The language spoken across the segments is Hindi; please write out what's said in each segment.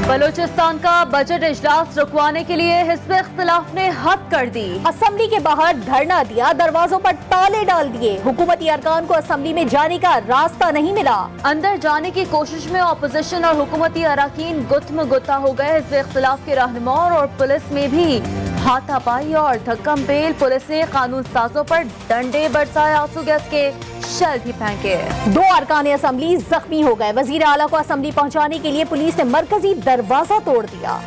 बलूचिस्तान का बजट इजलास रुकवाने के लिए हिज़्ब इख्तिलाफ ने हद कर दी। असेंबली के बाहर धरना दिया, दरवाजों पर ताले डाल दिए। हुकूमती अरकान को असेंबली में जाने का रास्ता नहीं मिला। अंदर जाने की कोशिश में अपोजिशन और हुकूमती अरकान गुत्म गुत्ता हो गए। हिज़्ब इख्तिलाफ के रहनुमा और पुलिस में भी हाथापाई और धक्कम पेल। पुलिस ने कानून साजों पर डंडे बरसाए, आंसू गैस के शेल भी फेंके। 2 अरकान असेंबली जख्मी हो गए। वजीर आला को असेंबली पहुंचाने के लिए पुलिस ने मरकजी दरवाजा तोड़ दिया।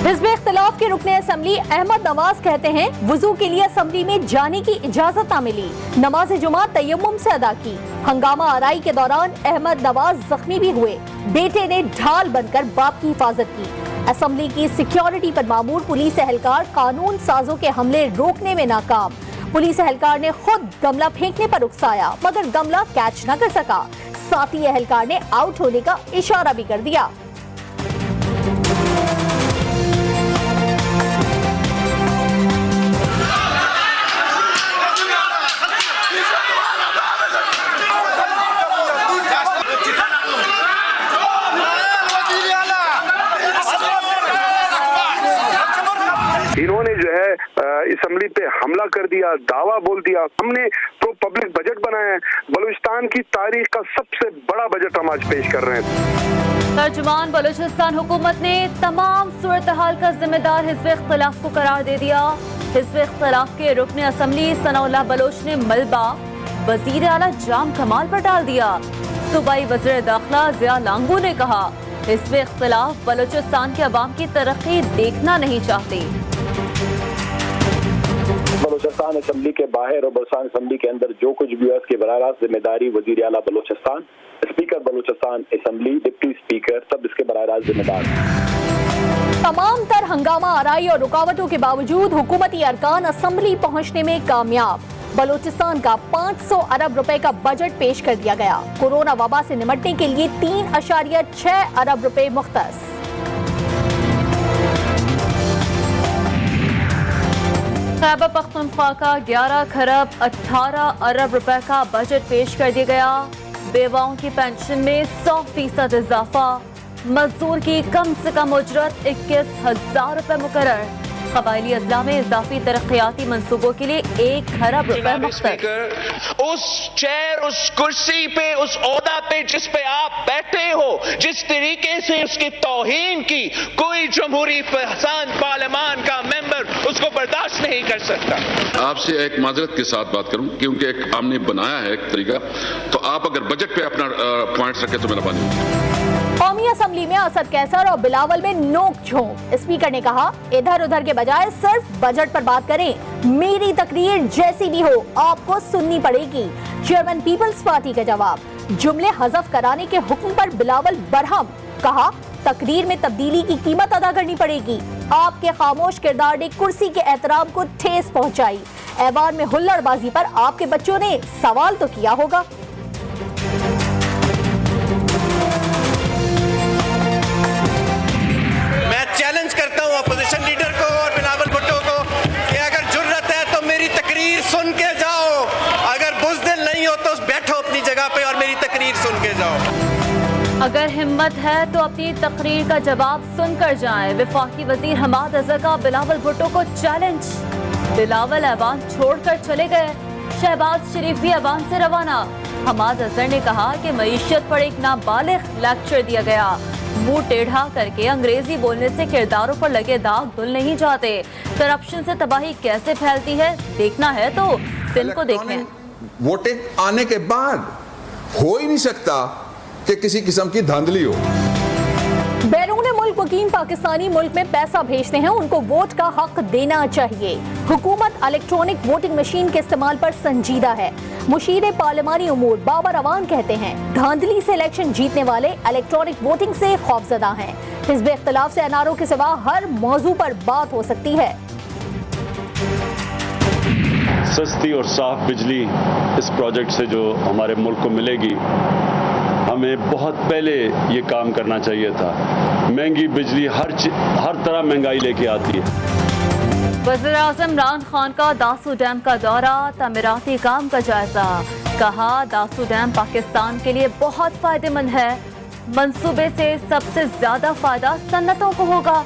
हिज़्ब इख्तिलाफ के रुकने असेंबली अहमद नवाज कहते हैं वुजू के लिए असेंबली में जाने की इजाजत न मिली। नमाज जुमा तयम्मुम से अदा की। हंगामा आराई के दौरान अहमद नवाज जख्मी भी हुए। बेटे ने ढाल बनकर बाप की हिफाजत की। असेंबली की सिक्योरिटी पर मामूर पुलिस एहलकार कानून साजों के हमले रोकने में नाकाम। पुलिस एहलकार ने खुद गमला फेंकने पर उकसाया, मगर गमला कैच न कर सका। साथी एहलकार ने आउट होने का इशारा भी कर दिया। इन्होंने जो है असेंबली पे हमला कर दिया, दावा बोल दिया। हमने तो पब्लिक बजट बनाया है। बलूचिस्तान की तारीख का सबसे बड़ा बजट हम आज पेश कर रहे हैं। तर्जुमान बलूचिस्तान हुकूमत ने तमाम सूरत हाल का जिम्मेदार हिज़्ब इख्तिलाफ को करार दे दिया। हिज़्ब इख्तिलाफ के रुकने असेंबली सनाउल्लाह बलोच ने मलबा वजीर आला जाम कमाल पर डाल दिया। सूबाई वज़ीर दाखिला ज़िया लांगू ने कहा हिज़्ब इख्तिलाफ बलूचिस्तान के अवाम की तरक्की देखना नहीं चाहती। बलूचिस्तान असेंबली के बाहर और बलूचिस्तान असेंबली के अंदर जो कुछ भी है उसकी बराह रास्त जिम्मेदारी वजीर आला Balochistan, speaker Balochistan assembly, deputy speaker सब इसके बराह रास्त जिम्मेदार। तमाम तर हंगामा आराई और रुकावटों के बावजूद हुकूमती अरकान असेंबली पहुंचने में कामयाब। बलूचिस्तान का 500 अरब रुपए का बजट पेश कर दिया गया। कोरोना वबा से निपटने के लिए 3.6 अरब रुपए मुख्तस। खैबर पख्तूनख्वा का 11 खरब 18 अरब रुपए का बजट पेश कर दिया गया। बेवाओं की पेंशन में 100% इजाफा। मजदूर की कम से कम उजरत 21,000 रुपए मुकर्रर। कबायली अजला में इजाफी तरक्याती मंसूबों के लिए 1 खरब रुपए मुख्तस। उस चेयर, उस कुर्सी पे, उस ओहदा पे जिस पे आप बैठे हो, जिस तरीके से उसकी तौहीन की, कोई जमहूरी पसंद पार्लियामान का मेंबर उसको बर्दाश्त नहीं कर सकता। आपसे एक माजरत के साथ बात करूं, क्योंकि एक हमने बनाया है एक तरीका, तो आप अगर बजट पे अपना पॉइंट्स रखें तो मेहरबानी। कौमी असेंबली में असद कैसर और बिलावल में नोक झोंक। स्पीकर ने कहा इधर उधर के बजाय सिर्फ बजट पर बात करें। मेरी तकरीर जैसी भी हो आपको सुननी पड़ेगी। चेयरमैन पीपल्स पार्टी का जवाब, जुमले हज़फ कराने के हुक्म पर बिलावल बरहम। कहा तकरीर में तब्दीली की कीमत अदा करनी पड़ेगी। आपके खामोश किरदार ने कुर्सी के एहतराम को ठेस पहुंचाई। ऐवान में हुल्लड़बाजी पर आपके बच्चों ने सवाल तो किया होगा। चैलेंज करता हूं अपोजिशन लीडर को और बिलावल भुट्टो को कि अगर जुर्रत है तो मेरी तकरीर सुन के जाओ, अगर बुज़दिल नहीं हो तो बैठो अपनी जगह पे और मेरी तकरीर सुन के जाओ। अगर हिम्मत है तो अपनी तकरीर का जवाब सुनकर जाएं। वफाकी वजीर हमाद अजहर का बिलावल भुट्टो को चैलेंज। बिलावल ऐवान छोड़कर चले गए। शहबाज शरीफ भी ऐवान से रवाना। हमाद अजहर ने कहा कि मईशत पर एक नाबालिग लेक्चर दिया गया। मुंह टेढ़ा करके अंग्रेजी बोलने से किरदारों पर लगे दाग धुल नहीं जाते। करप्शन से तबाही कैसे फैलती है देखना है तो सिंध को देखें। वोटिंग आने के बाद हो ही नहीं सकता कि किसी किस्म की धांधली हो। बैरून मुल्क मुकीम पाकिस्तानी मुल्क में पैसा भेजते हैं, उनको वोट का हक देना चाहिए। हुकूमत इलेक्ट्रॉनिक वोटिंग मशीन के इस्तेमाल पर संजीदा है। मुशीर पार्लिमानी उमूर बाबर अवान कहते हैं धांधली से इलेक्शन जीतने वाले इलेक्ट्रॉनिक वोटिंग से खौफजदा हैं। हिज़्ब इख्तिलाफ से एनआरओ के सिवा हर मौजू पर बात हो सकती है। सस्ती और साफ बिजली इस प्रोजेक्ट से जो हमारे मुल्क को मिलेगी, हमें बहुत पहले ये काम करना चाहिए था। महंगी बिजली हर तरह महंगाई लेके आती है। वज़ीर-ए-आज़म इमरान खान का दासू डैम का दौरा, तमीराती काम का जायजा। कहा दासू डैम पाकिस्तान के लिए बहुत फायदेमंद है। मंसूबे से सबसे ज्यादा फायदा सन्नतों को होगा।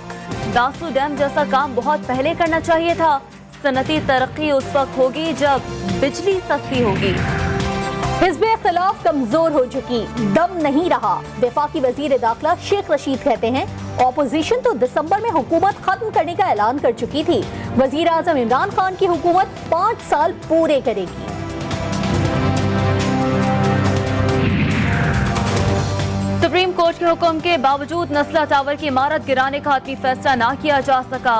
दासू डैम जैसा काम बहुत पहले करना चाहिए था। सनती तरक्की उस वक्त होगी जब बिजली सस्ती होगी। हिज़्ब इख्तिलाफ कमजोर हो चुकी, दम नहीं रहा। वफाकी वजीर दाखिला शेख रशीद कहते हैं ऑपोजिशन तो दिसंबर में हुकूमत खत्म करने का ऐलान कर चुकी थी। वजीर आजम इमरान खान की हुकूमत 5 साल पूरे करेगी। सुप्रीम कोर्ट के हुक्म के बावजूद नस्ला टावर की इमारत गिराने का हतमी फैसला ना किया जा सका।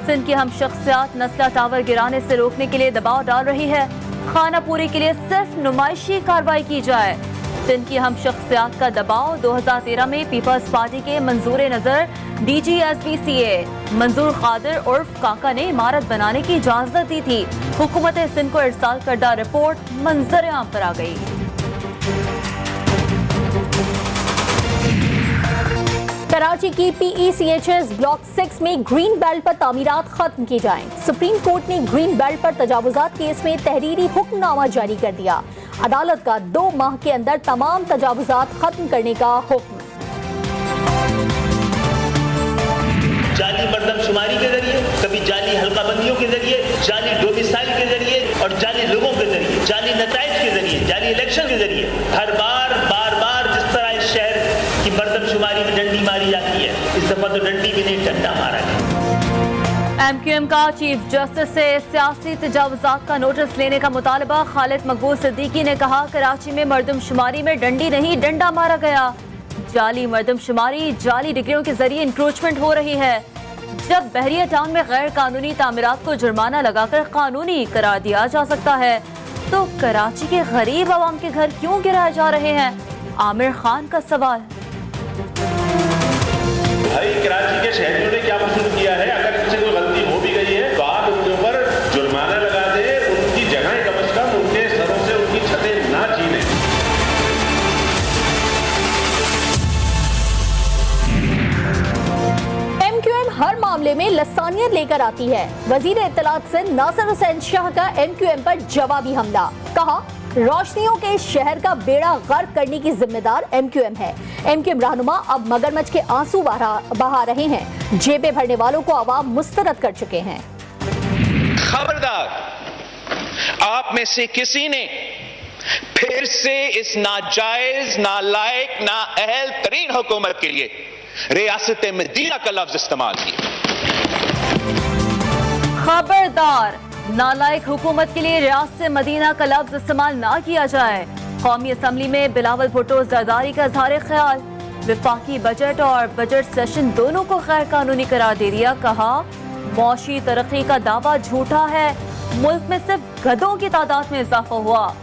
सिंध की हम शख्सियात नस्ला टावर गिराने से रोकने के लिए दबाव डाल रही है। खाना पूरी के लिए सिर्फ नुमाइशी कार्रवाई की जाए। सिंध की हम शख्सियात का दबाव 2013 में पीपल्स पार्टी के मंजूर नजर DGSBCA मंजूर खादिर उर्फ काका ने इमारत बनाने की इजाजत दी थी। हुकूमत सिंध को इरसाल करदा रिपोर्ट मंजर आम पर आ गई। कराची की PECHS ब्लॉक 6 में ग्रीन बेल्ट पर तामीरात खत्म की जाएं। सुप्रीम कोर्ट ने ग्रीन बेल्ट पर तजावुजात केस में तहरीरी हुक्मनामा जारी कर दिया। अदालत का 2 माह के अंदर तमाम तजावुजात खत्म करने का हुक्म। जाली मर्दमशुमारी के जरिए, कभी जाली हल्काबंदियों के जरिए, जाली डोमिसाइल के जरिए और जाली लोगों के जरिए, जाली नताइज के जरिए, जाली इलेक्शन के जरिए हर बार जिस तरह इस शहर की मर्दमशुमारी में डंडी मारी जाती है, इस दफा तो डंडी भी नहीं डंडा मारा गया। MQM का चीफ जस्टिस से सियासी तजावुजात का नोटिस लेने का मुतालबा। खालिद मकबूल सिद्दीकी ने कहा कराची में मर्दमशुमारी में डंडी नहीं डंडा मारा गया। जाली मर्दमशुमारी, जाली डिग्रियों के जरिए इंक्रोचमेंट हो रही है। जब बहरिया टाउन में गैर कानूनी तामीरात को जुर्माना लगाकर कानूनी करार दिया जा सकता है तो कराची के गरीब आवाम के घर क्यों गिराए जा रहे हैं? आमिर खान का सवाल। भाई कराची के शहरियों ने क्या कसूर किया है? अगर इनसे कोई गलती हो भी गई है तो आप उनके ऊपर जुर्माना लगा दे, उनकी जगह कम से कम उनके सरों से उनकी छतें ना छीने। MQM हर मामले में लसानियत लेकर आती है। वजीर इत्तलात सिंध नासिर हुसैन शाह का MQM पर जवाबी हमला। कहा रोशनियों के शहर का बेड़ा गर्क करने की जिम्मेदार MQM है। MQM रहनुमा अब मगरमच्छ के आंसू बहा रहे हैं। जेबें भरने वालों को अवाम मुस्तरद कर चुके हैं। खबरदार, आप में से किसी ने फिर से इस नाजायज, नालायक, नाअहल तरीन हुकूमत के लिए रियासत मदीना का लफ्ज इस्तेमाल किया। खबरदार, नालायक हुकूमत के लिए रियासत मदीना का लफ्ज इस्तेमाल ना किया जाए। कौमी असम्बली में बिलावल भुट्टो जरदारी का इज़हार ख्याल। विफाकी बजट और बजट सेशन दोनों को गैर कानूनी करार दे दिया। कहा मौशी तरक्की का दावा झूठा है। मुल्क में सिर्फ गधों की तादाद में इजाफा हुआ।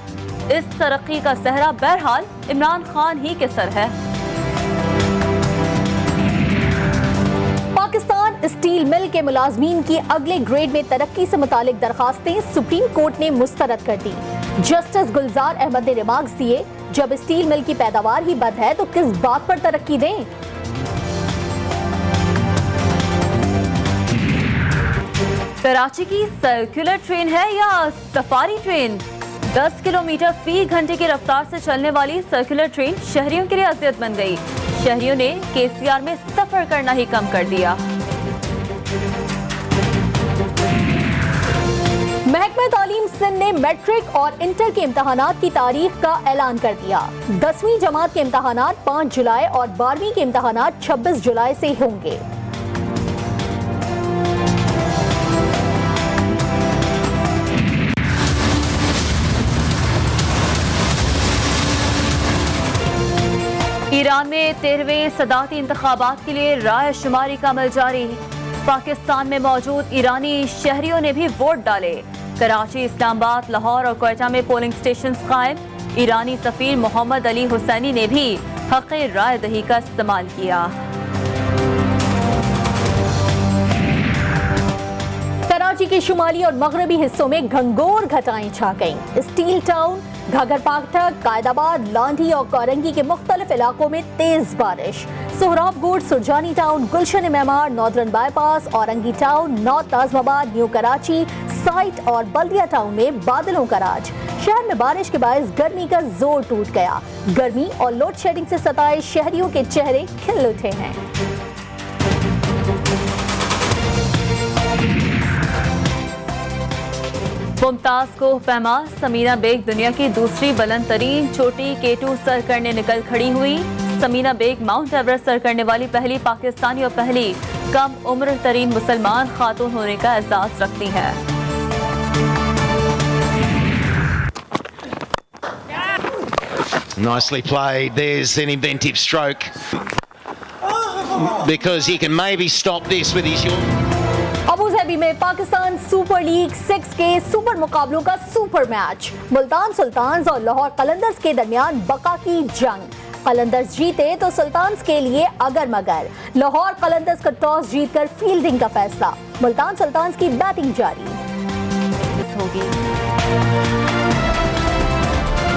इस तरक्की का सहरा बहरहाल इमरान खान ही के सर है। पाकिस्तान स्टील मिल के मुलाजमीन की अगले ग्रेड में तरक्की से मुतालिक दरखास्तें सुप्रीम कोर्ट ने मुस्तरद कर दी। जस्टिस गुलजार अहमद ने रिमार्क्स दिए, जब स्टील मिल की पैदावार ही बद है तो किस बात पर तरक्की दें? कराची की सर्कुलर ट्रेन है या सफारी ट्रेन? 10 किलोमीटर फी घंटे की रफ्तार से चलने वाली सर्कुलर ट्रेन शहरियों के लिए अजियत बन गई। शहरियों ने KCR में सफर करना ही कम कर दिया। महकमा तालीम सिंध ने मैट्रिक और इंटर के इम्तहानात की तारीख का ऐलान कर दिया। 10वीं जमात के इम्तहानात 5 जुलाई और 12वीं के इम्तहानात 26 जुलाई से होंगे। ईरान में 13वें सदाती इंतखाबात के लिए राय शुमारी का अमल जारी। पाकिस्तान में मौजूद ईरानी शहरियों ने भी वोट डाले। कराची, इस्लामाबाद, लाहौर और क्वेटा में पोलिंग स्टेशन कायम। ईरानी सफीर मोहम्मद अली हुसैनी ने भी हक़ राय दही का इस्तेमाल किया। कराची के शुमाली और मगरबी हिस्सों में घंघोर घटाएं छा गईं। स्टील टाउन, घाघर पाठक, कायदाबाद, लांढी और कोरंगी के मुख्तलिफ इलाकों में तेज बारिश। Sohrabgoth, Surjani town, Gulshan Maymar, northern bypass, Orangi town, north आजमाबाद, न्यू कराची, साइट और बल्दिया टाउन में बादलों का राज। शहर में बारिश के बायस गर्मी का जोर टूट गया। गर्मी और लोड शेडिंग से सताए शहरियों के चेहरे खिल उठे हैं। मुमताज को पैमा, समीना बेग दुनिया की दूसरी बुलंद तरीन चोटी K2 सर करने निकल खड़ी हुई। समीना बेग माउंट एवरेस्ट सर करने वाली पहली पाकिस्तानी और पहली कम उम्र तरीन मुसलमान खातून होने का एहसास रखती है। Nicely played. There's an inventive stroke because he can maybe stop this with his Abu Dhabi में पाकिस्तान सुपर लीग 6 के सुपर मुकाबलों का सुपर मैच। मुल्तान सुल्तान्स और लाहौर कलंदर्स के दरमियान बका की जंग। कलंदर्स जीते तो सुल्तान्स के लिए अगर मगर। लाहौर कलंदर्स का टॉस जीतकर फील्डिंग का फैसला। मुल्तान सुल्तान्स की बैटिंग जारी होगी।